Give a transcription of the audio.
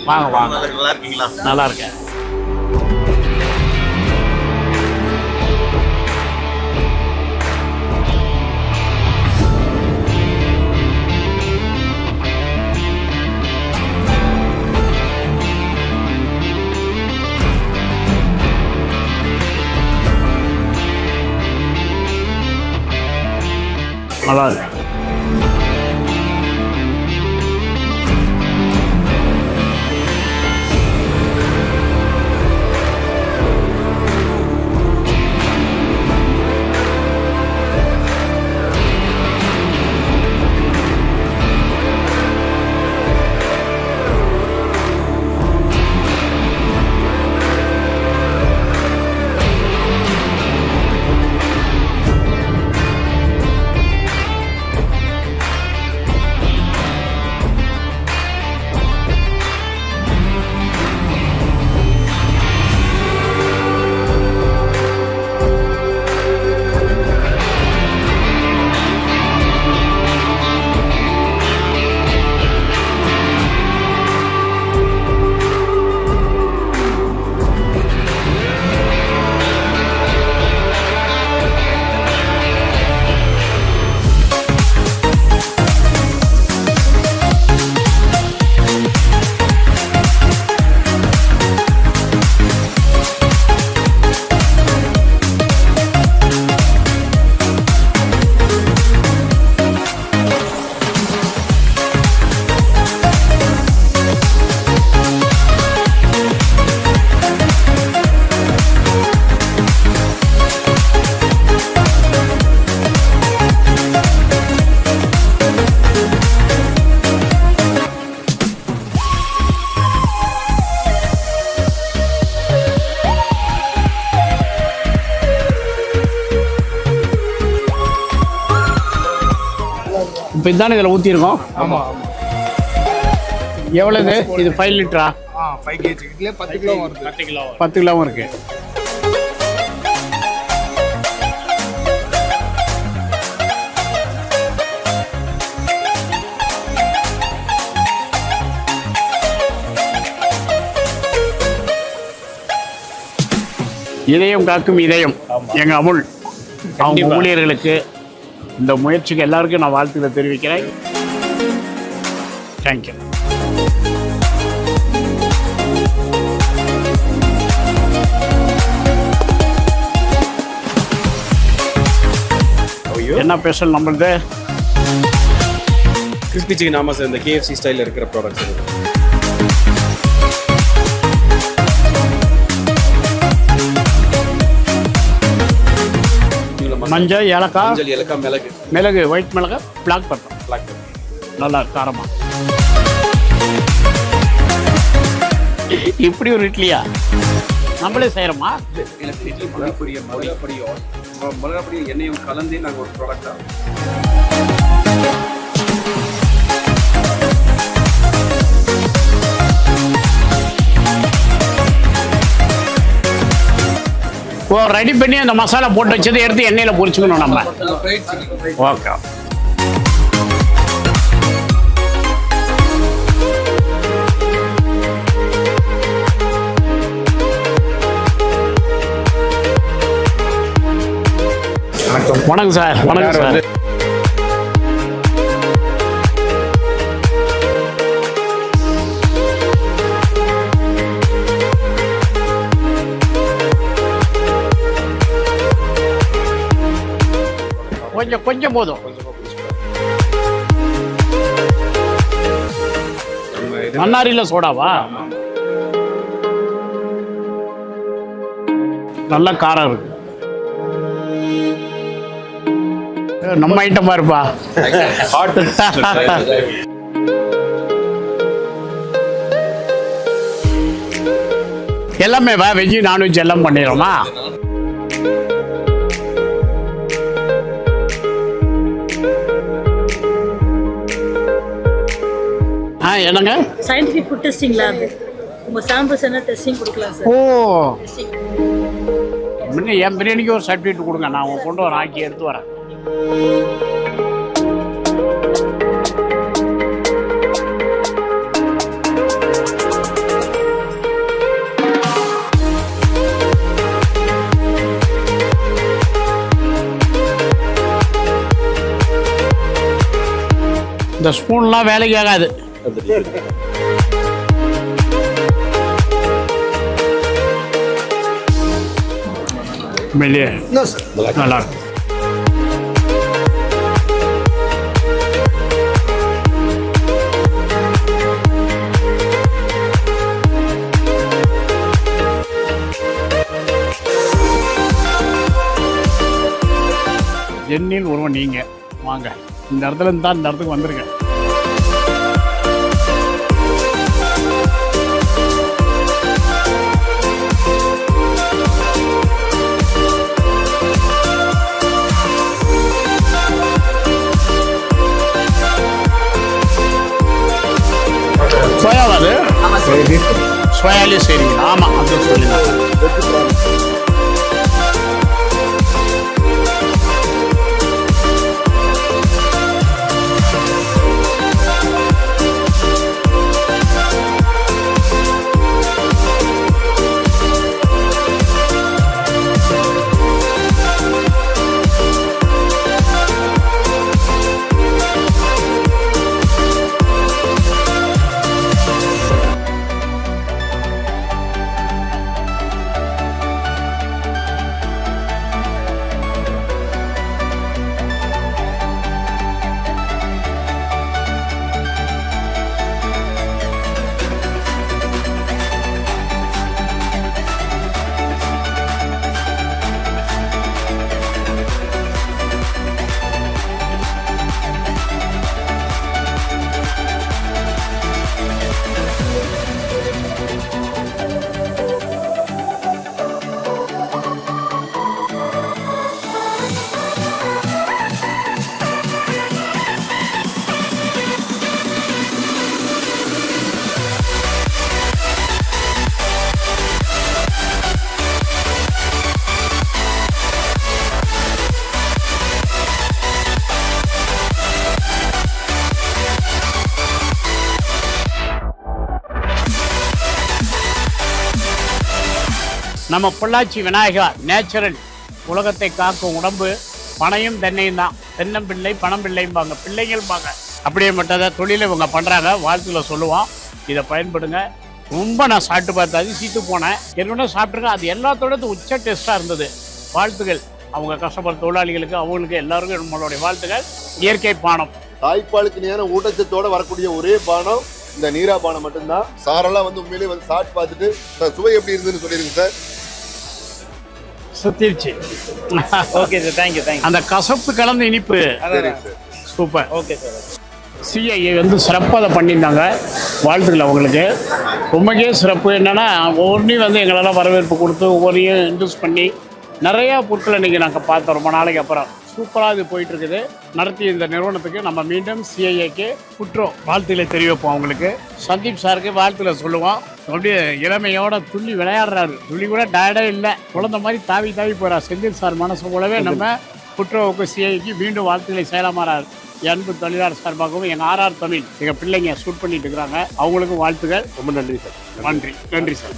வாங்க வாங்க. நல்லா இருக்கீங்களா? நல்லா இருக்கேன். நல்லா இருக்கு. இப்போ இதுதானே இதில் ஊற்றிருக்கோம். ஆமாம். எவ்வளோது இது? 5 லிட்டரா? 5 kg. இதில் 10 கிலோ வருது. 10 கிலோவும் இருக்கு. இதயம் காக்கும் இதயம் எங்கள் அமுல். அவங்க ஊழியர்களுக்கு இந்த முயற்சிக்கு எல்லாருக்கும் நான் வாழ்த்துக்களை தெரிவிக்கிறேன். தேங்க்யூ. என்ன ஸ்பெஷல் நம்மளது? Crispy chicken. ஆமாம் சார், இந்த KFC ஸ்டைலில் இருக்கிற ப்ராடக்ட்ஸ். மஞ்சள், ஏலக்காய், மிளகு, மிளகு, ஒயிட் மிளகு, பிளாக் பெப்பர். நல்லா காரமா. இப்படி ஒரு இட்லியா நம்மளே செய்கிறோமா? இட்லி மிளகாப்பொடியும் எண்ணெயும் கலந்து நாங்கள் ஒரு ப்ராடக்டாக. ஓ, ரெடி பண்ணி அந்த மசாலா போட்டு வச்சதை எடுத்து எண்ணெயில் பொரிச்சுக்கணும் நம்ம. ஓகே. வணக்கம் சார். வணக்கம் சார். கொஞ்சம் போதும். நன்னாரில சோடாவா? நல்ல காரம் இருக்கு. நம்ம ஐட்டமா இருப்பா. எல்லாமே வெஜ் நான்வெஜ் எல்லாம் பண்ணிடுறோமா? என்னங்க? Scientific food testing lab. உங்க சாம்பிள்ஸ் என்ன டெஸ்டிங் கொடுக்கலாம் சார். ஓ, முன்ன என் பிரியாணிக்கு ஒரு சர்டிஃபிகேட் கொடுங்க, நான் கொண்டு வரேன், ஆக்கி எடுத்து வரேன். இந்த ஸ்பூன்லாம் வேலைக்கு ஆகாது. உண்மையிலேயே நல்லா இருக்கும். எண்ணில் ஒருவன் நீங்க வாங்க, இந்த இடத்துல இருந்து தான் இந்த இடத்துக்கு வந்திருக்கேன். சோயாவாது சோயாலே சரிங்க. ஆமாம், அது சொல்லிடுங்க. நம்ம பொள்ளாச்சி விநாயகா நேச்சுரல், உலகத்தை காக்கும் உடம்பு, பனையும் தென்னையும் தான். தென்னம்பிள்ளை பணம் பிள்ளைம்பாங்க, பிள்ளைங்கள்பாங்க. அப்படியே மட்டும் தொழிலை இவங்க பண்ணுறாங்க. வாழ்த்துல சொல்லுவோம், இதை பயன்படுங்க. ரொம்ப நான் சாப்பிட்டு பார்த்து அதிசயித்து போனேன். ஏற்கனவே சாப்பிட்ருக்கேன், அது எல்லாத்தோட உச்ச டேஸ்ட்டாக இருந்தது. வாழ்த்துக்கள் அவங்க கஷ்டப்படுற தொழிலாளிகளுக்கு, அவங்களுக்கு எல்லாருக்கும் நம்மளுடைய வாழ்த்துக்கள். இயற்கை பானம், தாய்ப்பாலுக்கு நேரம் ஊட்டச்சத்தோட வரக்கூடிய ஒரே பானம் இந்த நீரா பானம் மட்டும்தான். சாரெல்லாம் உண்மையிலேயே சாப்பிட்டு பார்த்துட்டு சுவை எப்படி இருந்ததுன்னு சொல்லிடுங்க சார். சுத்திருச்சு. Okay sir, thank you. அந்த கசப்பு கலந்த இனிப்பு சூப்பர். Okay sir. சிஐஏ சிறப்பாக அதை பண்ணியிருந்தாங்க. வாழ்த்துக்கள் அவங்களுக்கு. ரொம்பவே சிறப்பு. என்னென்னா ஒவ்வொன்றையும் எங்களெல்லாம் வரவேற்பு கொடுத்து ஒவ்வொன்றையும் இன்ட்ரூஸ் பண்ணி நிறையா பொருட்கள் இன்றைக்கி நாங்கள் பார்த்தோம். ரொம்ப நாளைக்கு அப்புறம் சூப்பராக இது போயிட்டுருக்குது. நடத்திய இந்த நிறுவனத்துக்கு நம்ம மீண்டும் சிஐஏக்கு குற்றோம் வாழ்த்துக்களை தெரிவிப்போம். அவங்களுக்கு சந்தீப் சாருக்கு வாழ்த்துக்களை சொல்லுவோம். அப்படியே இளமையோட துள்ளி விளையாடுறாரு. துள்ளி கூட டயர்டே இல்லை, குழந்தை மாதிரி தாவி போகிறார். செந்தில் சார் மனசு போலவே நம்ம குற்றவுக்கு சிஐக்கு மீண்டும் வாழ்த்துக்களை செயலாமாறாரு. அன்பு தொழிலாளர் சார்பாகவும் எங்கள் ஆர்ஆர் தமிழ் எங்கள் பிள்ளைங்க ஷூட் பண்ணிட்டு இருக்கிறாங்க. அவங்களுக்கும் வாழ்த்துக்கள். ரொம்ப நன்றி சார். நன்றி சார்.